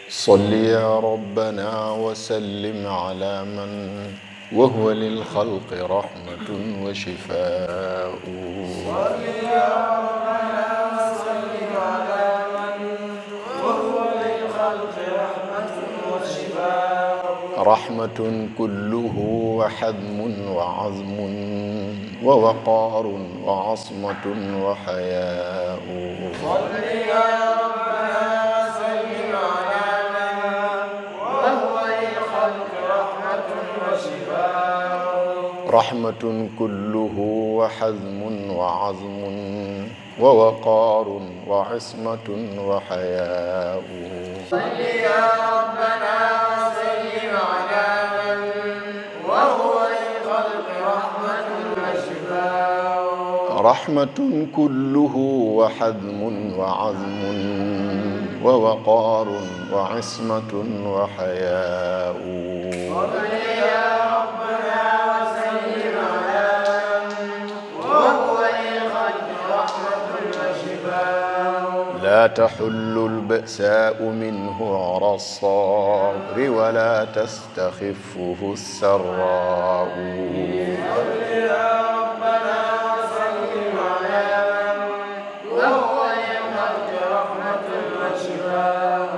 صل يا ربنا وسلم على من وهو للخلق رحمة وشفاء. صل يا ربنا وسلم على من وهو للخلق رحمة وشفاء. رحمة كله وحزم وعزم ووقار وعصمة وحياء. صل يا ربنا وسلم على من وهو للخلق رحمة وشفاء. رحمة كله وحزم وعزم ووقار وعصمة وحياء. صل يا ربنا وسلم على من وهو للخلق رحمة وشفاء. رحمة كله وحزم وعزم ووقار وعصمة وحياء. صل يا ربنا وسلم على من وهو للخلق رحمة وشفاء. لا تحل البأساء منه عرى الصبر ولا تستخفه السراء. صل يا ربنا وسلم على من وهو للخلق رحمة وشفاء.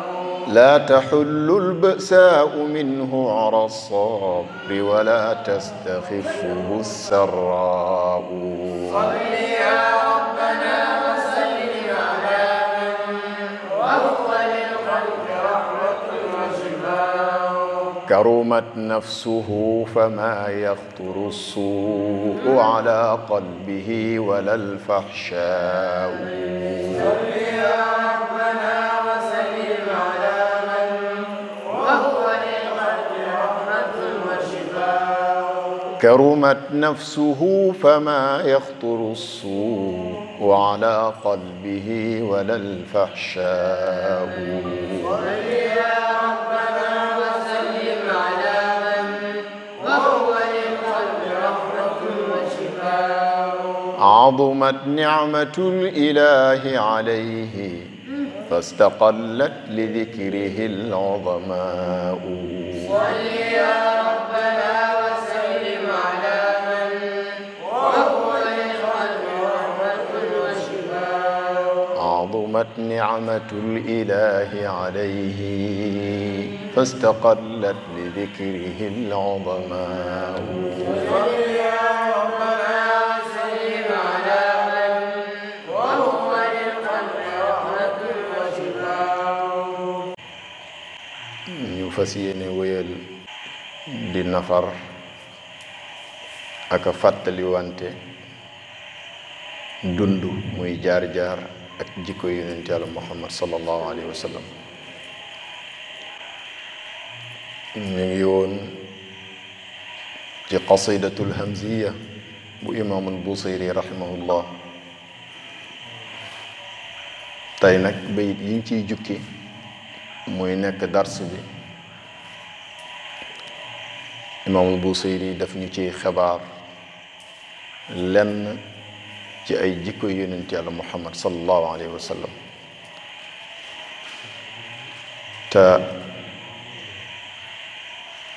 لا تحل البأساء منه عرى الصبر ولا تستخفه السراء. صل يا ربنا وسلم على من وهو للخلق رحمة وشفاء. كرمت نفسه فما يخطر السوء على قلبه ولا الفحشاء. صل يا ربنا وسلم على من وهو للخلق رحمة وشفاء. كرمت نفسه فما يخطر السوء على قلبه ولا الفحشاء. صل يا ربنا وسلم على من وهو للخلق رحمة وشفاء. عظمت نعمة الإله عليه فاستقلت لذكره العظماء. صل يا ربنا وسلم على من وهو للخلق رحمة وشفاء. عظمت نعمة الإله عليه فاستقلت لذكره العظماء. صل يا ربنا وسلم على من وهو للخلق رحمة وشفاء. ñu fas yéene wéyal di nafar ak a fàttali wante dund muy jaar-jaar ak jikko yonent Yàlla Muhammad sallallahu alayhi wa sallam. ñu ngi woon ci qasidatul hamziya bu imaamul Busayri rahimahullah. tey nag bayit yi ngi ciy jukki muy nekk dars bi. imaamul Busayri daf ñu ciy xibaar lenn ci ay jikko yonent Yàlla Muhammad sallallahu alayhi wa sallam. te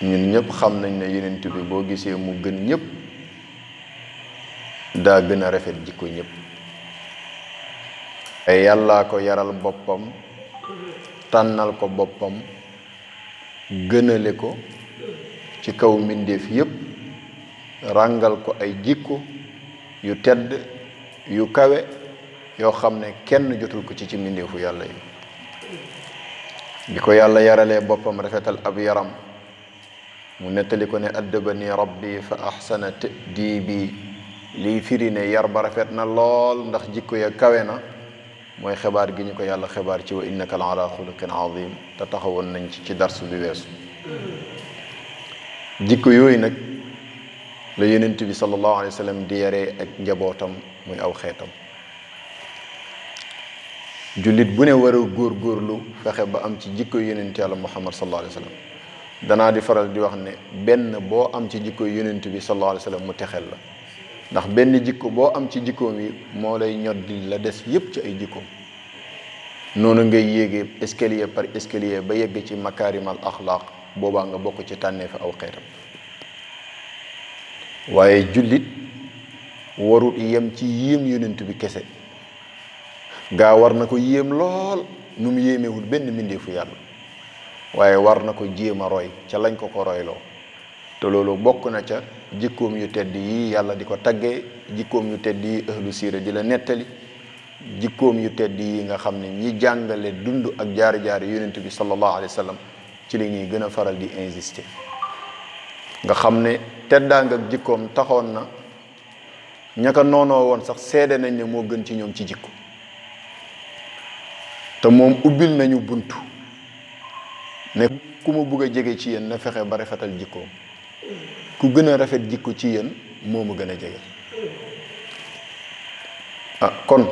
ñun ñëpp xam nañ ne yonent bi boo gisee mu gën ñëpp daa gën a rafet jikko ñëpp. ay yàllaa ko yaral boppam tànnal ko boppam gënale ko ci kaw mbindeef yépp ràngal ko ay jikko yu tedd yu kawe yoo xam ne kenn jotul ko ci mbindeefu yàlla yi. bi ko yàlla yaralee boppam rafetal ab yaram mu nettali ko ne addabani rabbi fa ahsana ta'dibi. liy firi ne yar ba rafet na lool ndax jikko ya kawe na mooy xibaar gi ñu ko yàlla xibaar ci wa innaka la ala xuluqin azim te taxawoon nañ ci darsu bi weesu. jikko yooyu nag la yonent bi sallallahu alayhi wa sallam di yaree ak njabootam muy aw xeetam. jullit bu ne war a góorgóorlu fexe ba am ci jikko yonent yàlla Muhammad sallallahu alayhi wa sallam. danaa di faral di wax ne benn boo am ci jikko yonent bi sallallahu alayhi wa sallam mu texel la. ndax benn jikko boo am ci jikkoom yi moo lay ñoddi la des yépp ci ay jikkoom. noonu ngay yéegee escalier par escalier ba yegg ci makaarimal axlaaq boobaa nga bokk ci tànnee fa aw xeetam. waaye jullit warut yem ci yéem yonent bi kese gaa war na ko yéem lool nu mu yéemewul benn mbindeefu yàlla, waaye war na ko jéem a roy ca lañ ko royloo. te loolu bokk na ca jikkoom yu tedd yi yàlla di ko taggee, jikkoom yu tedd yi ahlu siira di la nettali, jikkoom yu tedd yi nga xam ne ñi jàngale dund ak jaar-jaari yonent bi sallallahu alayhi wa sallam ci la ñuy gën a faral di insister. nga xam ne teddaanga ak jikkoom taxoon na ñaka noonoo woon sax seede nañ ne moo gën ci ñoom ci jikko, te moom ubbil nañu buntu ne ku ma bugg a jege ci yéen na fexe ba rafetal jikkoom, ku gën a rafet jikko ci yéen moo ma gën a jege. kon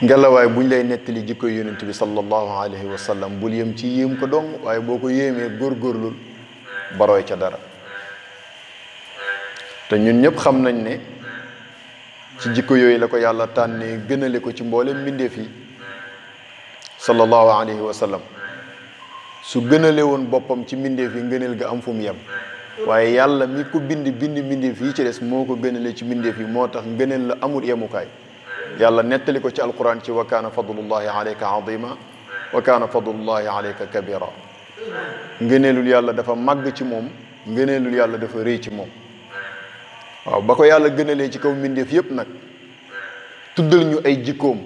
ngelawaay buñ lay nettali jikko yonent bi sallallahu alayhi wa sallam bul yem ci yéem ko dong, waaye boo ko yéemee góorgóorlul barooy ca dara. te ñun ñëpp xam nañ ne ci jikko yooyu la ko yàlla tànnee gënale ko ci mboolem mbindeef yi sallallahu alayhi wa sallam. su gënale woon boppam ci mbindeef yi ngëneel ga am fu mu yem, waaye yàlla mi ko bind mbindeef yi ci des moo ko gënale ci mbindeef yi, moo tax ngëneel la amul yemukaay. yàlla nettali ko ci alquran ci wa kaana fadlullahi alayka azima wa kaana fadlullahi alayka kabira. ngëneelul yàlla dafa màgg ci moom, ngëneelul yàlla dafa rëy ci moom. waaw ba ko yàlla gënalee ci kaw mbindeef yépp nag tuddal ñu ay jikkoom,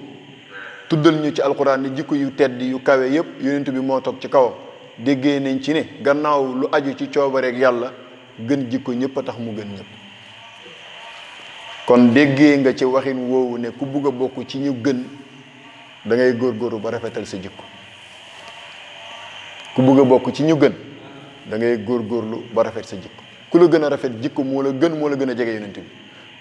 tuddal ñu ci alquran ni jikko yu tedd yu kawe yépp yonent bi moo toog ci kawam. déggee nañ ci ne gannaaw lu aju ci coobareeg yàlla gën jikko ñëpp a tax mu gën ñëpp. kon déggee nga ci waxin woowu ne ku bugg a bokk ci ñu gën da ngay góorgóorlu ba rafetal sa jikko. ku bugg a bokk ci ñu gën da ngay góorgóorlu ba rafet sa jikko. ku la gën a rafet jikko moo la gën a jege yonent bi.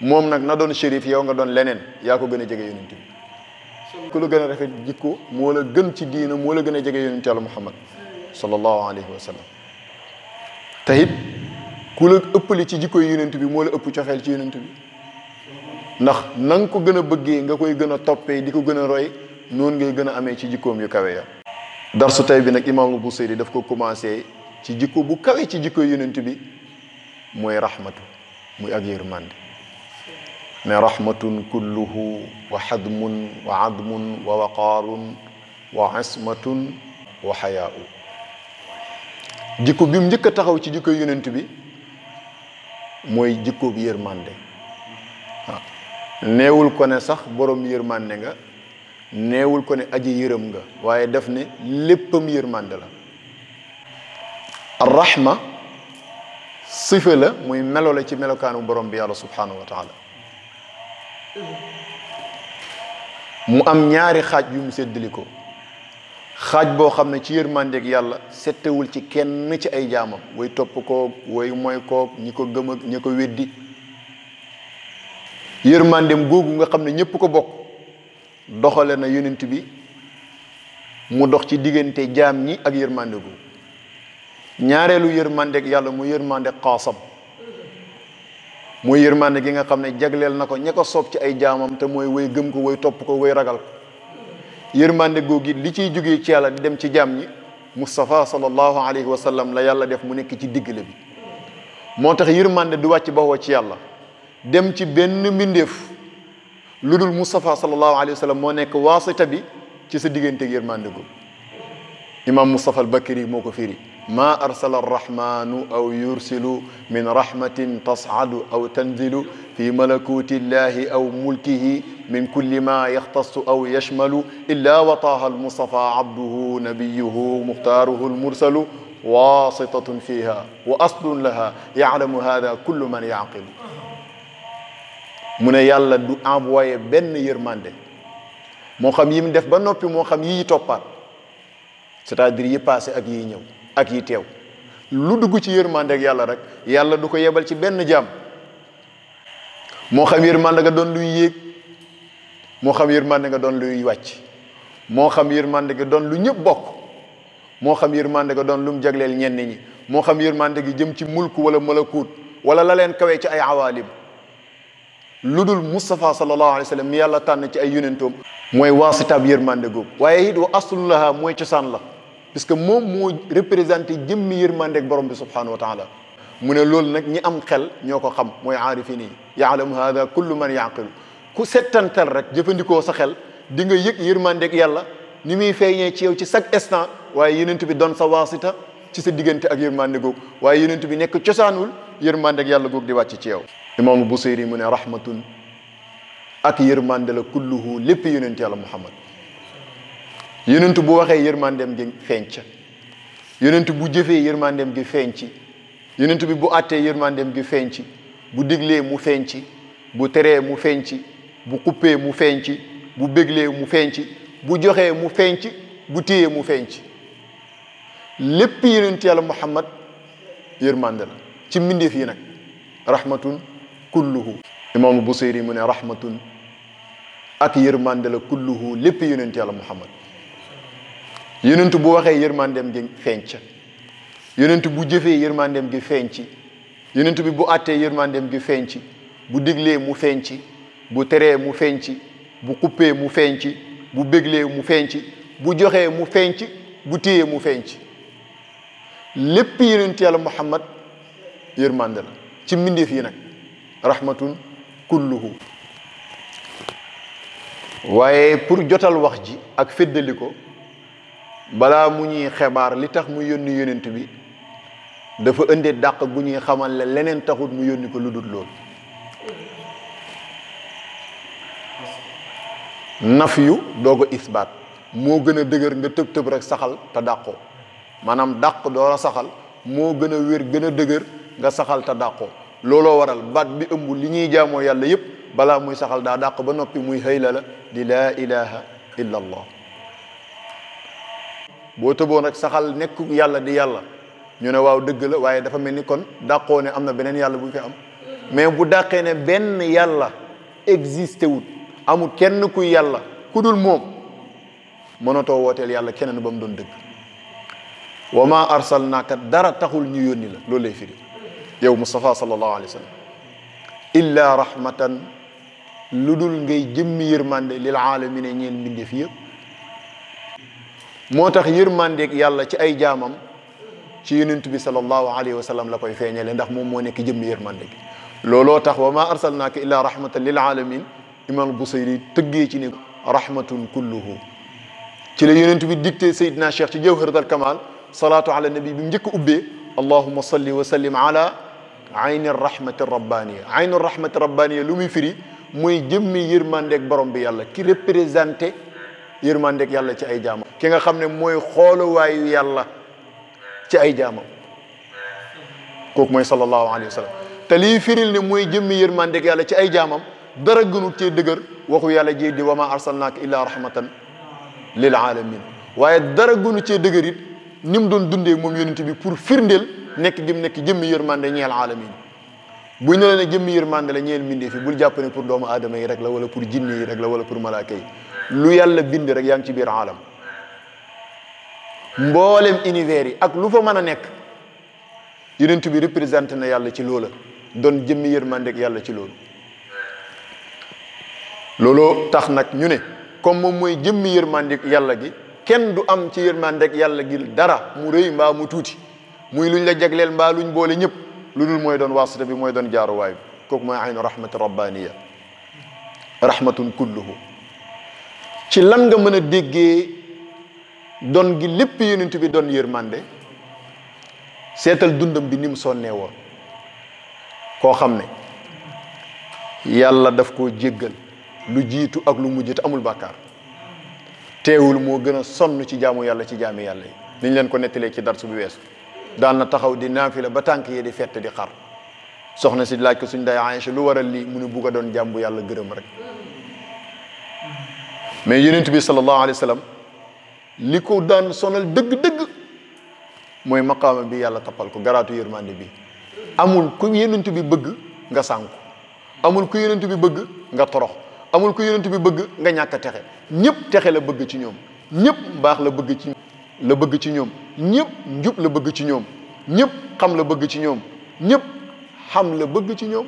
moom nag na doon shérif, yow nga doon leneen, yaa ko gën a jege yonent bi. ku la gën a rafet jikko moo la gën ci diina, moo la gën a jege yonent yàlla Muhammad sallallahu alayhi wa sallam. te it ku la ëppali ci jikko yonent bi moo la ëpp cofeel ci yonent bi, ndax na nga ko gën a bëggee nga koy gën a toppee di ko gën a roy, noonu ngay gën a amee ci jikkoom yu kawe ya. darsu tey bi nag imaamul Busayri daf ko commencé ci jikko bu kawe ci jikko yonent bi, mooy rahmatu, muy ak yërmande. ne rahmatun kulluhu wa xadmun wa admun wa waqaarun wa ismatun wa xayaau. jikko bi mu njëkk a taxaw ci jikko yonent bi mooy jikko bi yërmande. waaw neewul ko ne sax borom yërmande nga, neewul ko ne aji yërëm nga, waaye def ne léppam yërmande la. ar-rahma sifa la, muy melo la ci melokaanu borom bi yàlla subhanahu wa taala. mu am ñaari xaaj yu mu séddali ko. xaaj boo xam ne ci yërmandeeg yàlla settewul ci kenn ci ay jaamam, way topp koog way mooy koog ñi ko gëm ak ñi ko weddi. yërmandeem googu nga xam ne ñëpp ko bokk doxale na yonent bi mu dox ci diggante jaam ñi ak yërmande googu. ñaareelu yërmandeeg yàlla mu yërmande xaasam, mooy yërmande gi nga xam ne jagleel na ko ña ko soob ci ay jaamam, te mooy way gëm ko, way topp ko, way ragal ko. yërmande googu li ciy jógee ci yàlla di dem ci jaam ñi, Mustafa sallallahu alayhi wa sallam la yàlla def mu nekk ci diggale bi. moo tax yërmande du wàcc bawoo ci yàlla dem ci benn mbindeef lu dul Mustafa sallallahu alayhi wa sallam moo nekk waasita bi ci sa digganteeg yërmande googu. imam Mustafa al-Bakri moo ko firi: ma arsala arrahmanu aw yursilu min rahmatin tas'adu aw tanzilu fi malakuti llahi aw mulkihi min kulli ma yaxtassu aw yashmalu illa wataaha almustafa abduhu nabiyuhu muxtaaruhu almursalu waasitatun fiha wa aslun laha ya'lamu hada kullu man yaqilu. mu ne yàlla du envoyé benn yërmande, moo xam yi mu def ba noppi, moo xam yi toppaat, c'est-à-dire yi passé ak yi ñëw ak yi teew. lu dugg ci yërmande ak yàlla rek yàlla du ko yebal ci benn jaam, moo xam yërmande nga doon luy yéeg, moo xam yërmande nga doon luy wàcc, moo xam yërmande nga doon lu ñëpp bokk, moo xam yërmande nga doon lu mu jagleel ñenn ñi, moo xam yërmande gi jëm ci mulk wala malakut wala la leen kawee ci ay awaalim. lu dul Mustafa sallallahu alayhi wa sallam mi yàlla tànn ci ay yonentoom mooy waasitaab yërmande googu. waaye it wa aslullaha mooy cosaan la puisque moom moo représenté jëmmi yërmande ak borom bi subhanahu wa taala. mu ne loolu nag ñi am xel ñoo ko xam mooy aarifin yi yaalamu hada kullu man yaqilu ku settantal rek jëfandikoo sa xel di nga yëg yërmandeeg yàlla ni muy feeñee ci yow ci chaque instant. waaye yonent bi doon sa waasita ci sa diggante ak yërmande googu waaye yonent bi nekk cosaanul yërmandeeg yàlla googu di wàcc ci yow. imaamu Busayri mu ne rahmatun ak yërmande la kulluhu lépp yonent yàlla Muhammad. yonent bu waxee yërmandeem gi feeñ ca yonent bu jëfee yërmandeem gi feeñ ci yonent bi bu àttee yërmandeem gi feeñ ci bu diglee mu feeñ ci bu teree mu feeñ ci bu xuppee mu feeñ ci bu béglee mu feeñ ci bu joxee mu feeñ ci bu téyee mu feeñ ci lépp yonent yàlla Muhammad yërmande la ci mbindeef yi nag rahmatun kulluhu. imaamu Busayri mu ne rahmatun ak yërmande la kulluhu lépp yonent yàlla Muhammad. yonent bu waxee yërmandeem gi feeñ ca yonent bu jëfee yërmandeem gi feeñ ci yonent bi bu àttee yërmandeem gi feeñ ci bu diglee mu feeñ ci bu teree mu feeñ ci bu xuppee mu feeñ ci bu béglee mu feeñ ci bu joxee mu feeñ ci bu téyee mu feeñ ci lépp yonent yàlla Muhammad yërmande la ci mbindeef yi nag rahmatun kulluhu. waaye pour jotal wax ji ak feddali ko balaa mu ñuy xibaar li tax mu yónni yonent bi dafa indi dàq gu ñuy xamal le leneen taxut mu yónni ko lu dul loolu. naf yu doog a isbaat moo gën a dëgër nga tëb tëb rek saxal te dàqoo maanaam dàq door a saxal moo gën a wér gën a dëgër nga saxal te dàqoo looloo waral baat bi ëmb li ñuy jaamoo yàlla yépp balaa muy saxal daa dàq ba noppi muy xëyla la di laa ilaha illa allah. boo tëboon rek saxal nekk yàlla di yàlla ñu ne waaw dëgg la waaye dafa mel ni kon dàqoo ne am na beneen yàlla bu fi am mais bu dàqee ne benn yàlla existé wut amul kenn kuy yàlla ku dul moom mënatoo wooteel yàlla keneen ba mu doon dëgg. wa ma arsalnaaka dara taxul ñu yónni la loolu lay firi yow Mustafa sallallahu alayhi wa sallam illa rahmatan lu dul ngay jëmmi yërmande lil aalamina ñeel mbindeef yëpp. moo tax yërmandeeg yàlla ci ay jaamam ci yonent bi sallallahu alayhi wa sallam la koy feeñale ndax moom moo nekk jëmmi yërmandeeg looloo tax wa ma arsalnaaka illa rahmatan lil alamin imam Busayri tëggee ci ne rahmatun kulluhu. ci la yonent bi dicté Seydina Cheikh ci Jawharatul Kamal salaatu ala nabi bi mu njëkk ubbee allahumma salli wa sallim ala ayni rahmati rabbaniya. ayni rahmati rabbaniya lu muy firi mooy jëmmi yërmandeeg borom bi yàlla ki représenté yërmandeeg yàlla ci ay jaamam ki nga xam ne mooy xooluwaayu yàlla ci ay jaamam kooku mooy sallallahu alayhi wa sallam. te liy firil ne mooy jëmmi yërmandeeg yàlla ci ay jaamam dara gënut cee dëgër waxu yàlla ji di wa ma arsalnaaka illa rahmatan lil alamin waaye dara gënu cee dëgër it ni mu doon dundee moom yonent bi pour firndeel nekk gi mu nekk jëmmi yërmande ñeel alamin. bu ñu la ne jëmmi yërmande la ñeel mbindee fi bul jàpp ne pour doomu aadama yi rek la wala pour jinne yi rek la wala pour malaaka yi lu yàlla bind rek yaa ngi ci biir alam mboolem univers yi ak lu fa mën a nekk yonent bi représenté na yàlla ci loola doon jëmmi yërmandeeg yàlla ci loolu. looloo tax nag ñu ne comme moom mooy jëmmi yërmandeeg yàlla gi kenn du am ci yërmandeeg yàlla gi dara mu rëy mbaa mu tuuti muy luñ la jagleel mbaa luñ boole ñëpp lu dul mooy doon wasita bi mooy doon jaaruwaay bi kooku mooy aynu rahmati rabbaniya rahmatun kulluhu. ci lan nga mën a déggee doon gi lépp yonent bi doon yërmande seetal dundam bi ni mu sonnee woon koo xam ne yàlla daf koo jéggal lu jiitu ak lu mujj te amul bàkkaar teewul moo gën a sonn ci jaamu yàlla ci jaami yàlla yi niñ leen ko nettalee ci darsu bi weesu daan na taxaw di naafila ba tànk yi di fett di xar soxna si laaj ko suñ day Aïcha lu waral lii mu ne bugg a doon jàmbu yàlla gërëm rek mais yonent bi sallallahu alayhi wa sallam li ko daan sonal dëgg-dëgg mooy maqaama bi yàlla tappal ko garaatu yërmande bi amul ku yonent bi bëgg nga sànku amul ku yonent bi bëgg nga torox amul ku yonent bi bëgg nga ñàkk a texe ñëpp texe la bëgg ci ñoom ñëpp mbaax la bëgg ci ñoom ñëpp njub la bëgg ci ñoom ñëpp xam la bëgg ci ñoom ñëpp xam la bëgg ci ñoom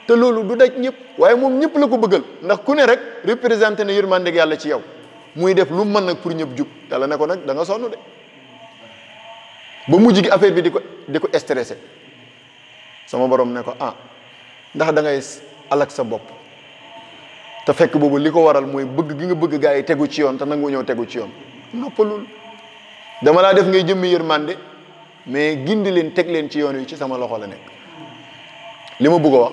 te loolu du daj ñëpp waaye moom ñëpp la ko bëggal ndax ku ne rek représenté na yërmandeg yàlla ci yow muy def lu mën nag pour ñëpp jub yàlla ne ko nag da nga sonn de ba mujj gi affaire bi di ko stressé sama borom ne ko ndax da ngay alak sa bopp te fekk boobu li ko waral mooy bëgg gi nga bëgg gaa yi tegu ci yoon te nangu ñëw tegu ci yoon noppalul dama laa def ngay jëmmi yërmande mais gindi leen teg leen ci yoon wi ci sama loxo la nekk li ma bëgg a wax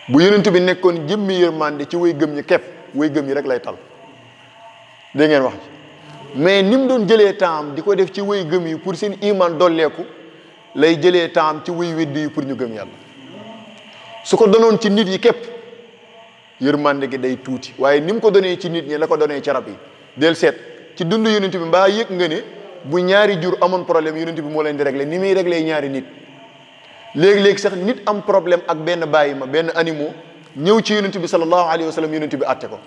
bu yonent bi nekkoon jëmmi yërmande ci way gëm ñi képp way gëm ñi rek lay tal dégg ngeen wax ci mais ni mu doon jëlee temps di ko def ci way gëm yi pour seen iman dolleeku lay jëlee temps ci way weddi yi pour ñu gëm yàlla su ko donoon ci nit yi képp yërmande gi day tuuti waaye ni mu ko donee ci nit ñi la ko donee ci rab yi del seet ci dund yonent bi mbaa yëg nga ne bu ñaari jur amoon problème yonent bi moo leen di réglé ni muy réglé ñaari nit léegi-léegi sax nit am problème ak benn bàyyi ma benn animaux ñëw ci yonent bi sallallahu alayhi wa sallam yonent bi atte ko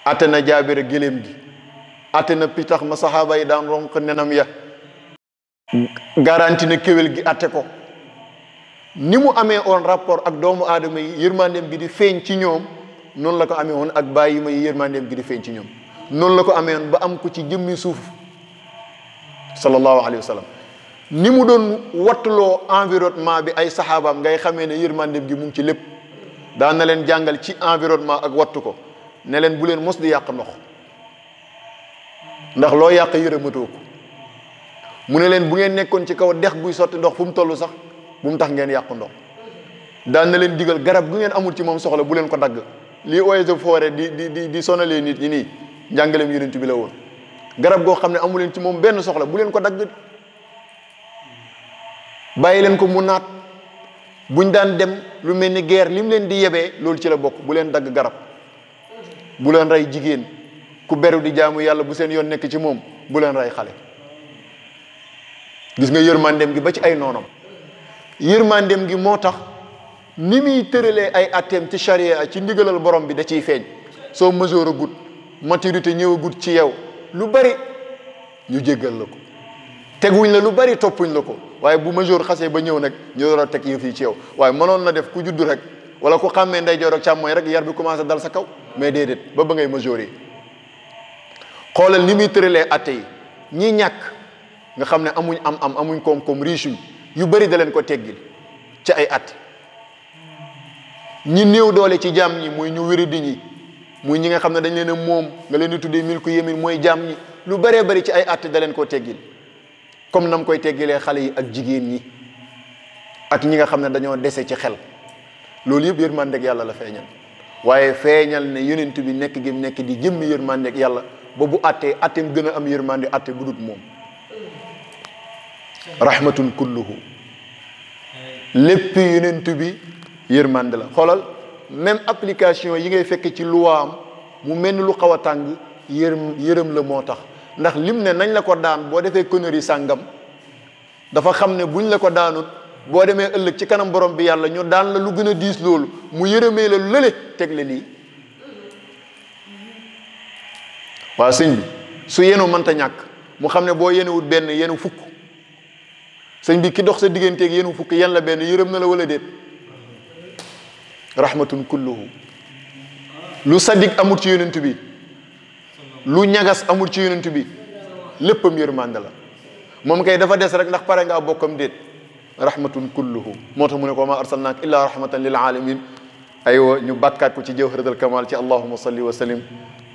atte na jaabira géléem gi atte na pitax ma saxaaba yi daan ronk nenam ya garanti na kéwél gi atte ko ni mu amee woon rapport ak doomu aadama yi yërmandeem gi di feeñ ci ñoom noonu la ko amee woon ak bàyyi ma yi yërmandeem gi di feeñ ci ñoom noonu la ko amee woon ba am ko ci jëmmi suuf sallallahu alayhi wa sallam ni mu doon wattuloo environnement bi ay saxaabaam ngay xamee ne yërmandeem gi mu ngi ci lépp daan na leen jàngal ci environnement ak wattu ko ne leen bu leen mos di yàq ndox ndax loo yàq yërëmatoo ko mu ne leen bu ngeen nekkoon ci kaw dex guy sotti ndox fu mu toll sax bu mu tax ngeen yàqu ndox daan na leen digal garab gu ngeen amul ci moom soxla bu leen ko dagg lii eaux et forêts di sonalee nit ñi nii njàngaleem yonent bi la woon garab goo xam ne amu leen ci moom benn soxla bu leen ko dagg bàyyi leen ko mu naat buñ daan dem lu mel ni guerre li mu leen di yebee loolu ci la bokk bu leen dagg garab bu leen rey jigéen ku beru di jaamu yàlla bu seen yoon nekk ci moom bu leen rey xale gis nga yërmandeem gi ba ci ay noonam yërmandeem gi moo tax ni muy tëralee ay atteem ci charia ci ndigalal borom bi da ciy feeñ soo mesure a gut maturité ñëw a gut ci yow lu bari ñu jéggal la ko teguñ la lu bari toppuñ la ko waaye bu mesure xasee ba ñëw nag ñu door a teg yëf yi ci yow waaye mënoon na def ku judd rek wala ku xàmmee ndeyjoor ak càmmooñ rek yar bi commencé dal sa kaw mais déedéet ba ngay mesure yi xoolal ni muy tëralee atte yi ñi ñàkk nga xam ne amuñ amuñ koom-koom riche yu bari da leen ko teggil ci ay at ñi néew doole ci jaam ñi mooy ñu wéradi ñi muy ñi nga xam ne dañ leen a moom nga leen di tuddee milku yemin mooy jaam ñi lu bëree bëri ci ay at da leen koo teggil comme nam koy teggilee xale yi ak jigéen ñi ak ñi nga xam ne dañoo dese ci xel loolu yëpp yërmandeeg yàlla la feeñal waaye feeñal ne yonent bi nekk gi nekk di jëmmi yërmandeeg yàlla ba bu attee atteem gën a am yërmande atte bu dut moom rahmatun kulluhu lépp yonent bi yërmande la xoolal même application yi ngay fekk ci luwaam mu mel ni lu xaw a tàng yërëm la moo tax ndax lim ne nañ la ko daan boo defee connerie sàngam dafa xam ne buñ la ko daanut boo demee ëllëg ci kanam borom bi yàlla ñu daan la lu gën a diis loolu mu yërëmee la lële teg la lii waaw sëñ bi su yenu mënta ñàkk mu xam ne boo yenuwut benn yenu fukk sëñ bi ki dox sa digganteeg yenu fukk yen la benn yërëm na la wala déet rahmatun kulluhu lu sadik amul ci yonent bi lu ñagas amul ci yonent bi léppam yërmande la moom kay dafa des rek ndax pare ngaa bokkam déet rahmatun kulluhu moo tax mu ne ko ma arsalnaak illa rahmatan lil alamin aywa ñu bàkkaat ko ci jawharatul kamal ci allahuma salli wa sallim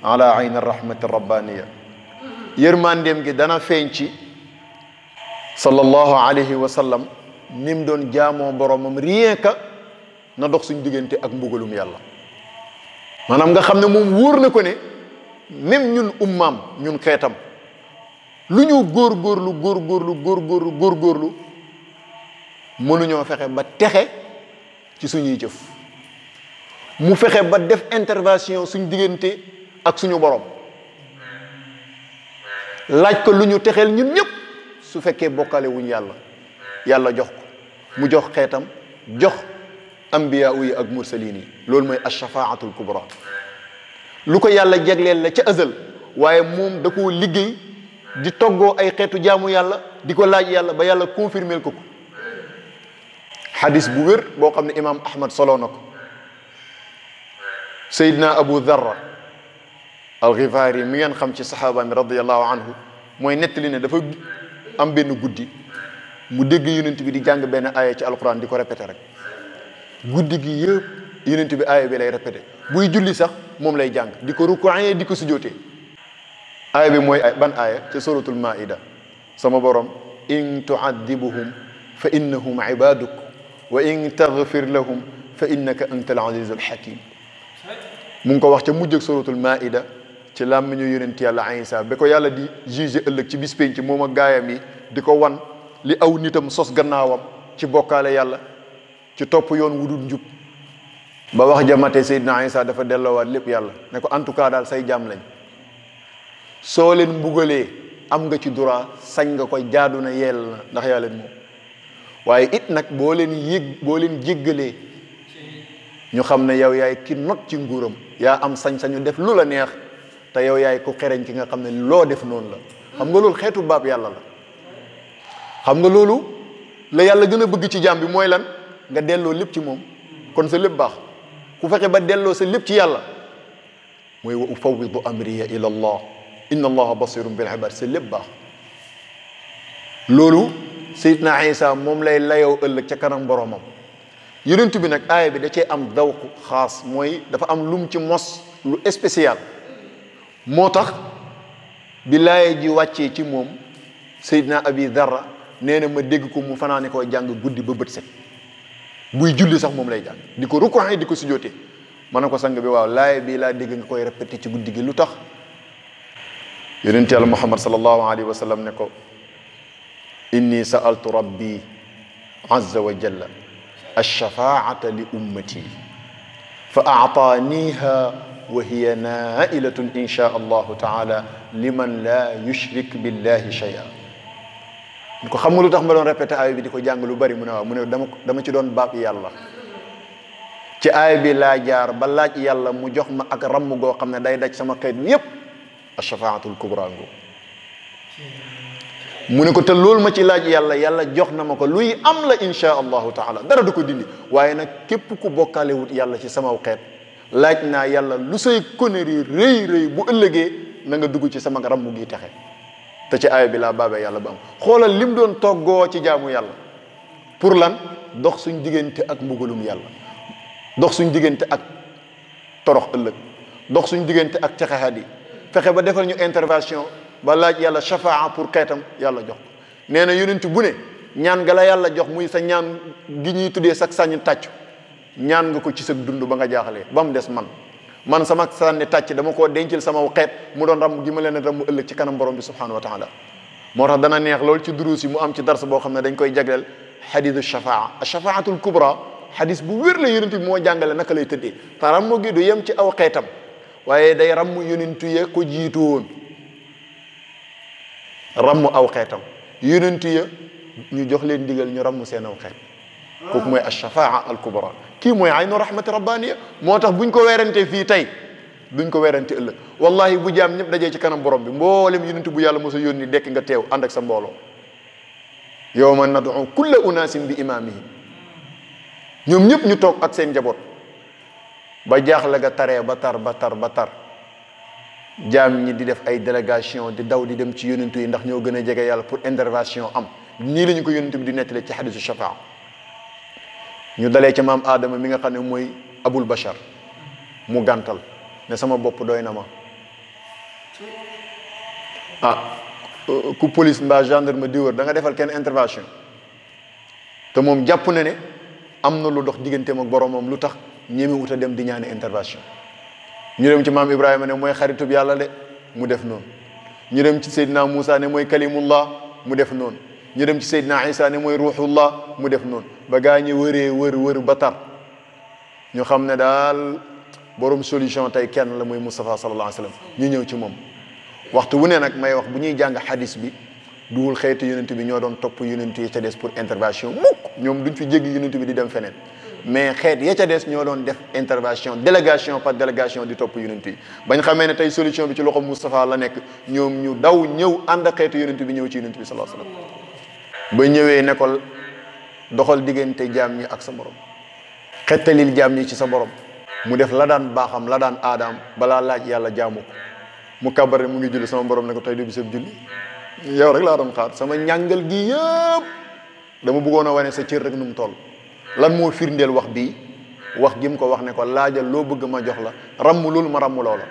ala ayn arrahmati rabbaniya yërmandeem gi dana feeñ ci sallallahu alayhi wa sallam ni mu doon jaamoo boromam rien que na dox suñ diggante ak mbugalum yàlla maanaam nga xam ne moom wóor na ko ne même ñun ummaam ñun xeetam lu ñu góorgóorlu mënuñoo fexe ba texe ci suñuy jëf mu fexe ba def intervention suñ diggante ak suñu borom laaj ko lu ñu texeel ñun ñëpp su fekkee bokkale wuñ yàlla jox ko mu jox xeetam jox ambiya yi ak mursalin yi loolu mooy ashafaatul kubra lu ko yàlla jagleel la ca azal waaye moom da koo liggéey di toggoo ay xeetu jaamu yàlla di ko laaj yàlla ba yàlla confirmer ko xadis bu wér boo xam ne imaam Ahmad solo na ko Seydina Abu Dharr al-Ghifari mi ngeen xam ci saxaaba mi radiyallahu anhu mooy nettali ne dafa am benn guddi mu dégg yonent bi di jàng benn aaya ci alquran di ko répété rek guddi gi yëpp yonent bi aaya bi lay répété buy julli sax moom lay jàng di ko ruku'ee di ko sujjootee aaya bi mooy ban aaya ci suratul maida sama borom in tu'addibuhum fa innahum ibaduk wa in taghfir lahum fa innaka antal azizul hakim mu ngi ko wax ca mujj ak suratul maida ci làmmiñu yonent yàlla Isa ba ko yàlla di juger ëllëg ci bis penc moom ak gaayam yi di ko wan li aw nitam sos gannaawam ci bokkaale yàlla ci topp yoon wu dul njub ba wax jamate Seydina Isa dafa delloowaat lépp yàlla ne ko en tout cas daal say jaam lañ soo leen mbugalee am nga ci droit sañ nga ko jaadu na yell na ndax yaa leen moom waaye it nag boo leen jéggalee ñu xam ne yow yaay ki not ci nguuram yaa am sañ-sañu def lu la neex te yow yaay ku xereñ ki nga xam ne loo def noonu la xam nga loolu xeetu baab yàlla la xam nga loolu la yàlla gën a bëgg ci jaam bi mooy lan nga delloo lépp ci moom kon sa lépp baax ku fexe ba delloo sa lépp ci yàlla mooy wa ufawwidu amriya ila allah inna allaha basirun bil ibad sa lépp baax loolu Seydina Isa moom lay layoo ëllëg ca kanam boromam yonent bi nag aaya bi da cee am dawku xaas mooy dafa am lum ci mos lu spécial moo tax bi laaya ji wàccee ci moom Seydina Abi Dharr nee na ma dégg ko mu fanaane koo jàng guddi ba bët set buy julli sax moom lay jàng di ko rukkoo di ko sujjootee ma ne ko sang bi waaw laaya bi laa dégg nga koy répété ci guddi gi lu tax yonent yàlla Muhammad sallallahu alayhi wa sallam ne ko inni sa'altu rabbi azza wa jalla ash-shafaa'ata li ummati fa a'taaniha wa hiya naa'ilatun insha allahu taala liman la yushrik billahi shay'an ko xam nga lu tax ma doon répété aaya bi di ko jàng lu bari mu ne waaw mu ne dama ci doon baab yàlla ci aaya bi laa jaar ba laaj yàlla mu jox ma ak ramm goo xam ne day daj sama xeet yépp ash-shafaatul kubra mu ne ko te loolu ma ci laaj yàlla jox na ma ko luy am la insha allahu taala dara du ko dindi waaye nag képp ku bokkaale wut yàlla ci samaw xeet laaj naa yàlla lu say connerie rëy bu ëllëgee na nga dugg ci sama ramm gi texe te ci aaya bi laa baabee yàlla ba am xoolal lim doon toggoo ci jaamu yàlla pour lan dox suñ diggante ak mbugalum yàlla dox suñ diggante ak torox ëllëg dox suñ diggante ak texexat yi fexe ba defal ñu intervention ba laaj yàlla shafaa pour xeetam yàlla jox ko nee na yonent bu ne ñaan nga la yàlla jox muy sa ñaan gi ñuy tuddee sax sànni tàccu ñaan nga ko ci sa dund ba nga jaaxalee ba mu des man sama sànni tàcc dama koo dencal sama xeet mu doon ram gi ma leen ram mu ëllëg ci kanam borom bi subhanahu wa taala moo tax dana neex loolu ci duruus yi mu am ci dars boo xam ne dañ koy jagleel xadisu shafaa ashafaatul kubra xadis bu wér la yonent bi moo jàngale naka lay tëddee te rammu gi du yem ci aw xeetam waaye day ramm yonentu ya ko jiitu woon ramm aw xeetam yonentu ya ñu jox leen ndigal ñu ramm seen aw xeet kooku mooy ashafaa al kubra kii mooy aynu rahmati rabbaniya moo tax buñ ko weerante fii tey duñ ko weerante ëllëg wallahi bu jaam ñëpp dajee ci kanam borom bi mboolem yonent bu yàlla mos a yónni dekk nga teew ànd ak sa mbooloo yawma nad'u kulla unaasin bi imaamihim ñoom ñëpp ñu toog ak seen njaboot ba jaaxle ga taree ba tar jaam ñi di def ay délégation di daw di dem ci yonent yi ndax ñoo gën a jege yàlla pour intervention am nii la ñu ko yonent bi di nettale ci hadisu shafaa ñu dalee ca maam Adama mi nga xam ne mooy abul bashar mu gàntal ne sama bopp doy na ma ku police mbaa gendarme di wër da nga defal kenn intervention te moom jàpp na ne am na lu dox digganteem ak boromam lu tax ñeme wut a dem di ñaani intervention ñu dem ci maam Ibrahima ne mooy xaritub yàlla de mu def noonu ñu dem ci Seydina Moussa ne mooy kalimullah mu def noonu ñu dem ci Seydina Isa ne mooy ruuxullah mu def noonu ba gaa ñi wër ba tar ñu xam ne daal borom solution tey kenn la mooy Moustapha sallallahu alayhi wa sallam ñu ñëw ci moom waxtu wu ne nag may wax bu ñuy jàng xadis bi duwul xeetu yonent bi ñoo doon topp yonent yi ca des pour intervention mukk ñoom duñ fi jéggi yonent bi di dem feneen mais xeet ya ca des ñoo doon def intervention délégation par délégation di topp yonent yi bañ xamee ne tey solution bi ci loxo Moustapha la nekk ñoom ñu daw ñëw ànd ak xeetu yonent bi ñëw ci yonent bi sallallahu alayhi wa sallam ba ñëwee ne ko doxal diggante jaam ñi ak sa borom xettalil jaam ñi ci sa borom mu def la daan baaxam la daan aadaam balaa laaj yàlla jaamu ko mu kabar mu ngi julli sama borom ne ko tey du bisab julli yow rek laa doon xaar sama ñàngal gi yëpp dama bëggoon a wane sa cër rek nu mu toll lan moo firndeel wax bii wax gi mu ko wax ne ko laajal loo bëgg ma jox la ramm loolu ma ramm loola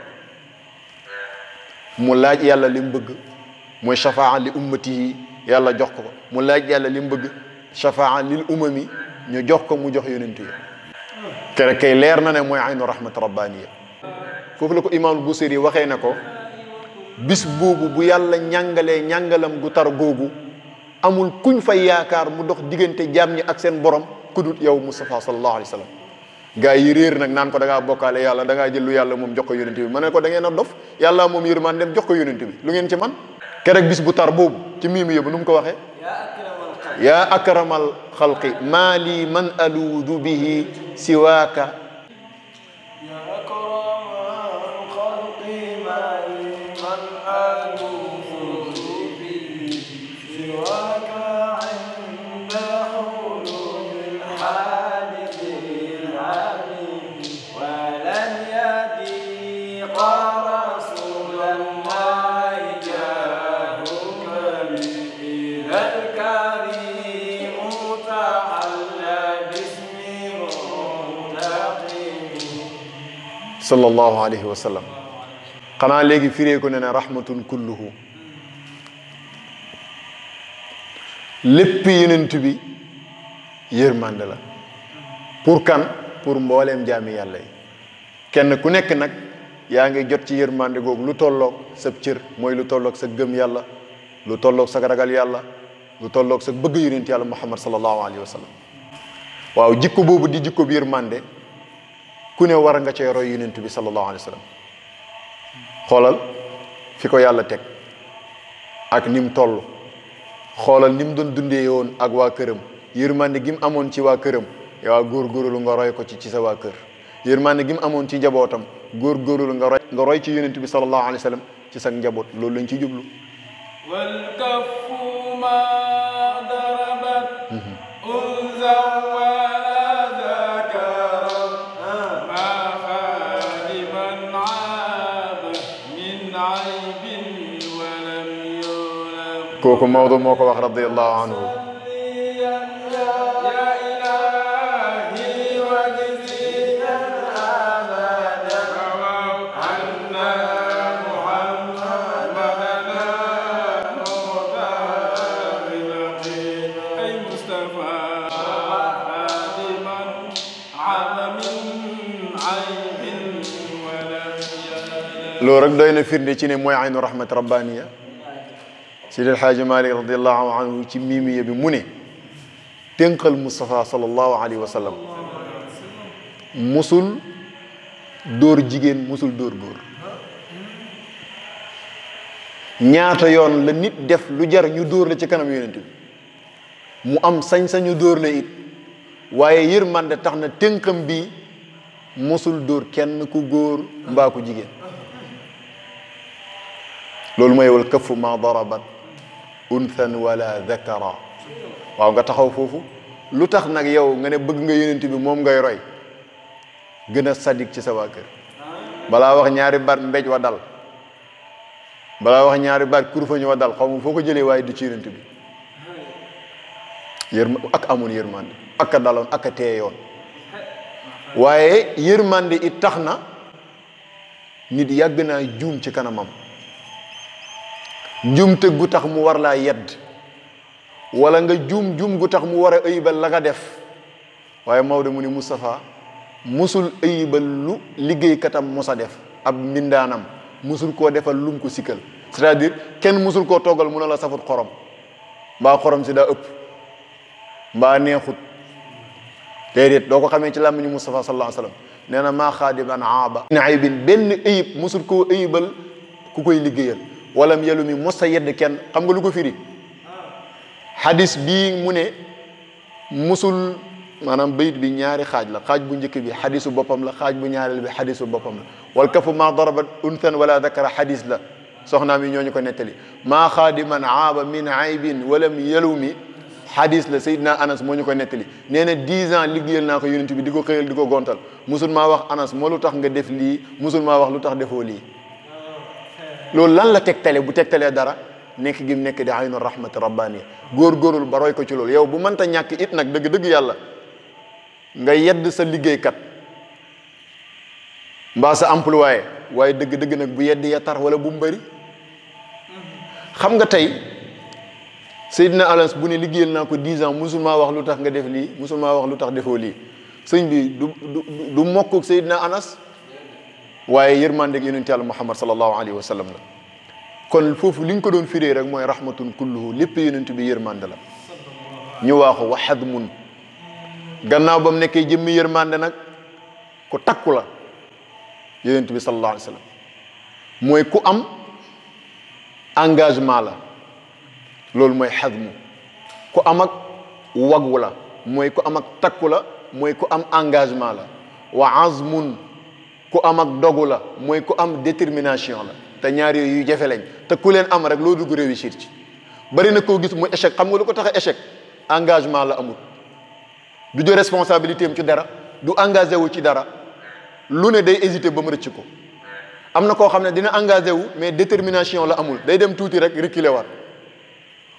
mu laaj yàlla li mu bëgg mooy shafaa li ummatihi yàlla jox ko mu laaj yàlla li mu bëgg shafaa lil umami ñu jox ko mu jox yonent yi kere kay leer na ne mooy aynu rahmat rabbaniya foofu la ko imaamul Busiri waxee ne ko bis boobu bu yàlla ñàngalee ñàngalam gu tar googu amul kuñ fay yaakaar mu dox diggante jaam ñi ak seen borom kudut yow Mustafa sallallahu alayhi wa sallam gaa yi réer nag naan ko da ngaa bokkaale yàlla da ngaa jël lu yàlla moom jox ko yonent bi ma ne ko da ngeen a dof yàlla moom yërmaan dem jox ko yonent bi lu ngeen ci man kerek bis bu tar boobu ci miimi yóbbu nu mu ko waxee yaa akramal xalqi maa lii man aluudu bihi siwaaka sallallahu alayhi wa sallam xanaa léegi firee ko ne ne rahmatun kulluhu lépp yonent bi yërmande la pour kan pour mbooleem jaami yàlla yi kenn ku nekk nag yaa ngi jot ci yërmande googu lu tolloog sa cër mooy lu tolloog sa gëm yàlla lu tolloog sa ragal yàlla lu tolloog sa bëgg yonent yàlla muhammad sallallahu alayhi wa sallam waaw jikko boobu di jikko bi yërmande ku ne war nga cee roy yonent bi sallallahu alayhi wa sallam xoolal fi ko yàlla teg ak ni mu toll xoolal ni mu doon dundee woon ak waa këram yërmande gi mu amoon ci waa këram yow góorgóorlu nga roy ko ci sa waa kër yërmande gi mu amoon ci njabootam góorgóorlu nga roy ci yonent bi sallallahu alayhi wa sallam ci sa njaboot loolu lañ ci jublu wal kaffu ma darabat unza kooku Maodo moo ko wax radiyallahu anhu loolu rek doy na firnde ci ne mooy aynu rahmat rabbaniya Seydi El Hadji Malick radiallahu anhu ci miimiya bi mu ne tënkal Mustafa sallallahu alayhi wa sallam musul dóor jigéen musul dóor góor ñaata yoon la nit def lu jar ñu dóor la ci kanam yonent bi mu am sañ-sañu dóor la it waaye yërmande tax na tënkam bi musul dóor kenn ku góor mbaa ku jigéen loolu mooy wal kafu ma darabat unthan wala dhakara waaw nga taxaw foofu lu tax nag yow nga ne bëgg nga yonent bi moom ngay roy gën a sadik ci sa waa kër balaa wax ñaari baat mbéj wa dal balaa wax ñaari baat kurfañ wa dal xaw ma foo ko jëlee waaye du ci yonent bi ak amoon yërmande ak a daloon ak a teeyoon waaye yërmande it tax na nit yàgg naa juum ci kanamam njuumte gu tax mu war laa yedd wala nga juum gu tax mu war a ëybal la nga def waaye Maodo mu ni Moustapha musul ëybal lu liggéeykatam musa def ab mbindaanam musul koo defal lum ko sikkal c'est-à-dire kenn musul koo toggal mu ne la safut xorom mbaa xorom si daa ëpp mbaa neexut déedéet doo ko xamee ci làmmiñu Moustapha sallallahu alayhi wa sallam nee na maa xaadiban aaba min aybin benn ëyib musul koo ëybal ku koy liggéeyal walam yelu mi mosta yedd kenn xam nga lu ko firi hadis bii mu ne musul maanaam bayit bi ñaari xaaj la xaaj bu njëkk bi hadisu boppam la xaaj bu ñaareel bi hadisu boppam la wal kafu ma darabat unthan wala dakara hadis la soxnaam yi ñooñu ko nettali maa xaadiman aaba min aybin walam yelu mi xadis la Seydina Anas moo ñu ko nettali nee na 10 ans liggéeyal naa ko yonent bi di ko xëyal di ko gontal musul maa wax Anas moo lu tax nga def lii musul maa wax lu tax defoo lii loolu lan la tegtale bu tegtalee dara nekk gi mu nekk di aynu rahmati rabbaniya góor-góorul ba roy ko ci loolu yow bu mënta ñàkk it nag dëgg-dëgg yàlla nga yedd sa liggéeykat mbaa sa employé waaye dëgg-dëgg nag bu yedd ya tar wala bu mu bëri xam nga tey Seydina Anas bu ne liggéeyal naa ko 10 ans musul maa wax lu tax nga def lii musul maa wax lu tax defoo lii sëñ bi du mokkuk Seydina Anas waaye yërmandeeg yonent Yàlla Muhammad sallallahu alayhi wa sallam la kon foofu li ñu ko doon firee rek mooy rahmatun kulluhu lépp yonent bi yërmande la ñu waaxu wa hadmun gannaaw ba mu nekkee jëmmi yërmande nag ku takku la yonent bi sallallahu alayhi wa sallam mooy ku am engagement la loolu mooy hadmu ku am ak wagwu la mooy ku am ak takku la mooy ku am engagement la wa azmun ku am ak dogu la mooy ku am détermination la te ñaar yooyu yu jafe lañ te ku leen am rek loo dugg réussir ci bari na koo gis muy échec xam nga lu ko tax a échec engagement la amul du jël responsabilité am ci dara du engagé wu ci dara lu ne day hésité ba mu rëcc ko am na koo xam ne dina engagé wu mais détermination la amul day dem tuuti rek reculer war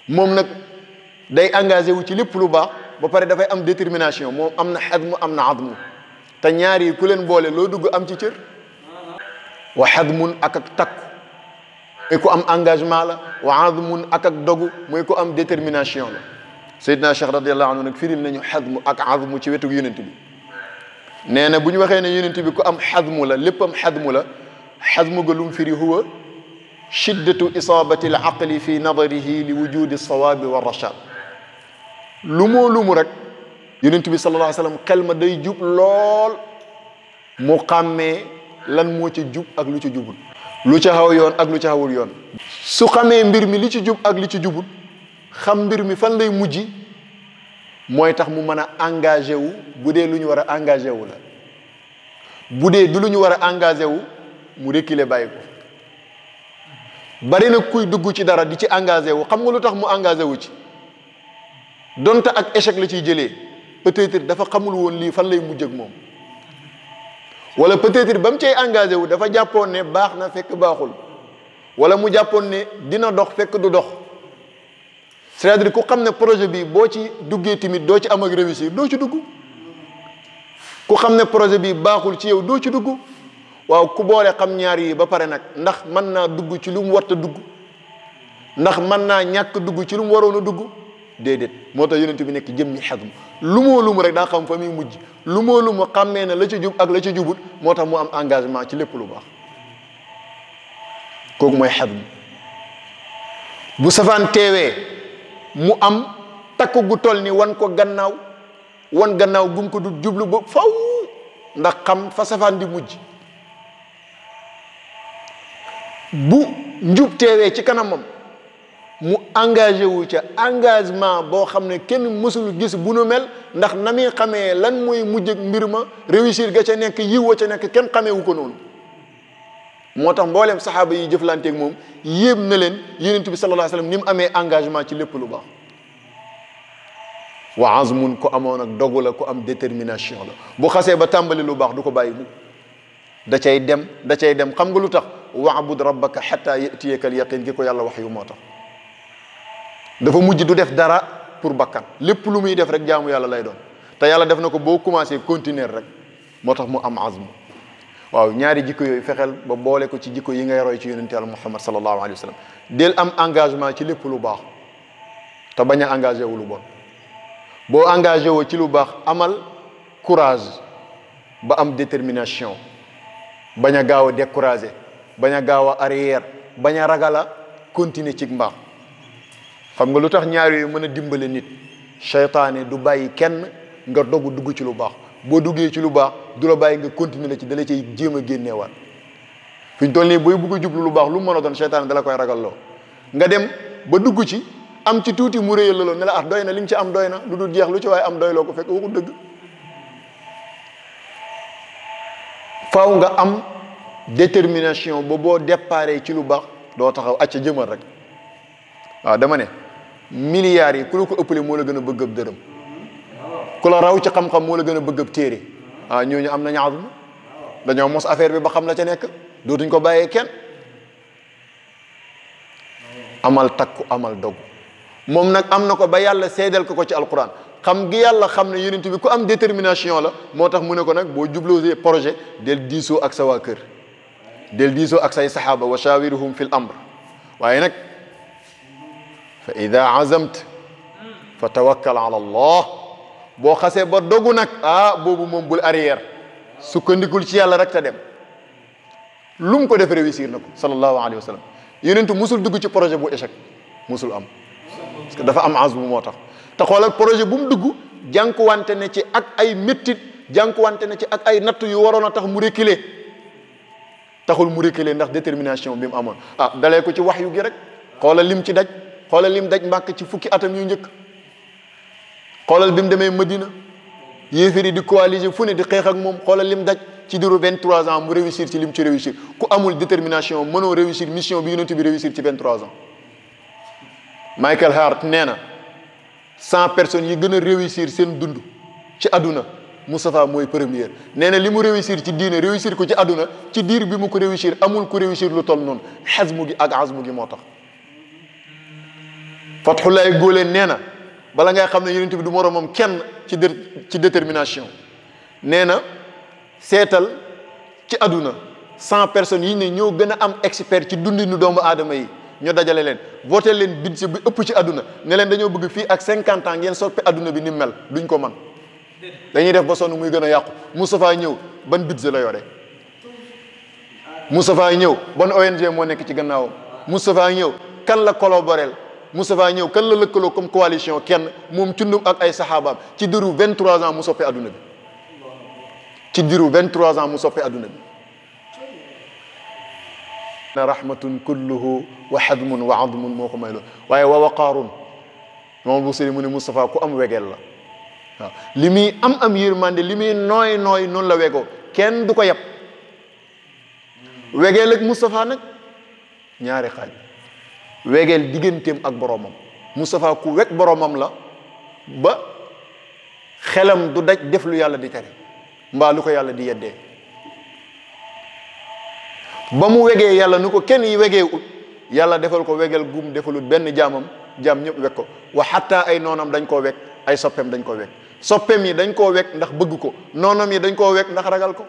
moom nag day engagé wu ci lépp lu baax ba pare dafay am détermination moom am na xadmu am na admu te ñaar yi ku leen boole loo dugg am ci cër wa xadmun ak takku mooy ku am engagement la wa admun ak dogu mooy ku am détermination la Seydina Cheikh radiallahu anhu nag firil nañu xadmu ak admu ci wetu yonent bi nee na bu ñu waxee ne yonent bi ku am xadmu la léppam xadmu la xadmu ga lum firi huwa shiddatu isabati al aqli fi nadarihi li wujudi alsawaabi wa rachad lu mu rek yonent bi sallallahu alayhi wa sallam xel ma day jub lool mu xàmmee lan moo ci jub ak lu ci jubul lu ca xaw yoon ak lu ca xawul yoon su xamee mbir mi li ci jub ak li ci jubul xam mbir mi fan lay mujj mooy tax mu mën a engagé wu bu dee lu ñu war a engagé wu la bu dee du lu ñu war a engagé wu mu reculer bàyyi ko bari na kuy dugg ci dara di ci engagé wu xam nga lu tax mu engagé wu ci donte ak échec la ciy jëlee peut-être dafa xamul woon lii fan lay mujj ak moom wala peut-être ba mu cay engagé wu dafa jàppoon ne baax na fekk baaxul wala mu jàppoon ne dina dox fekk du dox c'est-à-dire ku xam ne projet bi boo ci duggee tamit doo ci am ak réussir doo ci dugg ku xam ne projet bi baaxul ci yow doo ci dugg waaw ku boole xam ñaar yi ba pare nag ndax mën naa dugg ci lu mu warta dugg ndax mën naa ñàkk dugg ci lu mu waroon a dugg déedéet moo tax yonent bi nekk jëm ñi xadm lu mu rek daa xam fa muy mujj lu mu xàmmee na la ca jub ak la ca jubut moo tax mu am engagement ci lépp lu baax kooku mooy xadm bu safaan teewee mu am takk gu toll ni wan gannaaw gum ko du jublu ba faw ndax xam fa safaan di mujj bu njub teewee ci kanamam mu engagé wu ca engagement boo xam ne kenn mësul gis bu nu mel ndax na muy xamee lan mooy mujj ak mbir ma réussir ga ca nekk yiw wa ca nekk kenn xamee wu ko noonu moo tax mbooleem saxaaba yi jëflanteeg moom yéem na leen yonent bi sallallahu alayhi wasallam ni mu amee engagement ci lépp lu baax wa azmun ko amoon ak dogu la ko am détermination la bu xasee ba tàmbali lu baax du ko bàyyi mu da cay dem xam nga lu tax wa'bud rabbaka hatta yatiyaka al yaqin gi ko yàlla wax yu moo tax dafa mujj du def dara pour bakkan lépp lu muy def rek jaamu yàlla lay doon te yàlla def na ko boo commencé continuer rek moo tax mu am azm waaw ñaari jikko yooyu fexeel ba boole ko ci jikko yi ngay roy ci yonente yàlla Muhammad sallallahu alayhi wa sallam del am engagement ci lépp lu baax te bañ a engagé wu lu bon boo engagé woo ci lu baax amal courage ba am détermination bañ a gaaw a découragé bañ a gaaw a arrière bañ a ragala continuer ci mbaax xam nga lu tax ñaar yooyu mën a dimbale nit seytaane du bàyyi kenn nga dogu dugg ci lu baax boo duggee ci lu baax du la bàyyi nga continuer la ci dala cay jéem a génneewaat fi ñu toll nii booy bugg a jublu lu baax lu mu mën a doon seytaane dala koy ragalloo nga dem ba dugg ci am ci tuuti mu réyal la ne la doy na li nga ci am doy na lu dul jeex lu ci waaye am doyloo ko fekk waxu dëgg faaw nga am détermination ba boo déparé ci lu baax doo taxaw acca jëmal rek waaw dama ne milliards yi ku la ko ëppale moo la gën a bëgg ab dërëm ku la raw ci xam-xam moo la gën a bëgg ab téere ñooñu am nañu azm dañoo mos affaire bi ba xam la ca nekk dootuñ ko bàyyee kenn amal takku amal dogu moom nag am na ko ba yàlla seedal ko ci alquran xam gi yàlla xam ne yonent bi ku am détermination la moo tax mu ne ko nag boo jubloosee projet del diisoo ak sa waa kër del diisoo ak say saxaaba wa shawiruhum fil amr waaye nag fa ida azamt fa tawakkal ala allah boo xasee ba dogu nag boobu moom bul arrière sukkandikul ci yàlla rek te dem lu mu ko def réussir na ko sallallahu alayhi wa sallam yonentu musul dugg ci projet bu échec musul am parce que dafa am azmu moo tax te xoolal projet bu mu dugg jànkuwante ne ci ak ay méttit jànkuwante ne ci ak ay natt yu waroon a tax mu reculer taxul mu reculer ndax détermination bi mu amoon dalee ko ci wax yu gi rek xoolal lim ci daj xoolal lim daj Màkk ci fukki atam yu njëkk xoolal bi mu demee Madina yéeféri di coaliser fu ne di xeex ak moom xoolal lim daj ci diiru 23 ans mu réussir ci lim ci réussir ku amul détermination mënoo réussir mission bi yonent bi réussir ci 23 ans Michael Hart nee na 100 personnes yi gën a réussir seen dund ci àdduna Moustapha mooy première nee na li mu réussir ci diine réussir ko ci àdduna ci diir bi mu ko réussir amul ku réussir lu toll noonu xasmu gi ak azmu gi moo tax Fatxulaay Góoleen nee na bala ngay xam ne yonent bi du moromam kenn ci détermination nee na seetal ci àdduna 100 personnes yi ne ñoo gën a am expert ci dundinu doomu aadama yi ñoo dajale leen voté leen budget bi ëpp ci àdduna ne leen dañoo bëgg fii ak 50 ans ngeen soppi àdduna bi ni mel duñ ko man dañuy def ba sonn muy gën a yàqu Moustapha ñëw ban budget la yore Moustapha ñëw ban ONG moo nekk ci gannaawam Moustapha ñëw kan la collaborel Moustapha ñëw kan la lëkkaloo comme coalition kenn moom cundum ak ay saxaabaam ci diiru 23 ans mu soppi àdduna bi ci diiru 23 ans mu soppi àdduna bi na rahmatun kulluhu wa hadmun wa admun moo ko may loolu waaye wa waqaarun moom bu sëri mu ne Moustapha ku am wegeel la waaw li muy am yërmande li muy nooy noonu la wegoo kenn du ko yeb wegeel ak Moustapha nag ñaari xaaj wegeel digganteem ak boromam Moustapha ku weg boromam la ba xelam du daj def lu yàlla di tere mbaa lu ko yàlla di yeddee ba mu wegee yàlla nu ko kenn yi wegee ut yàlla defal ko wegeel gum defalut benn jaam ñëpp weg ko wa xatta ay noonam dañ koo weg ay soppeem dañ koo weg soppeem yi dañ koo weg ndax bëgg ko noonam yi dañ koo weg ndax ragal ko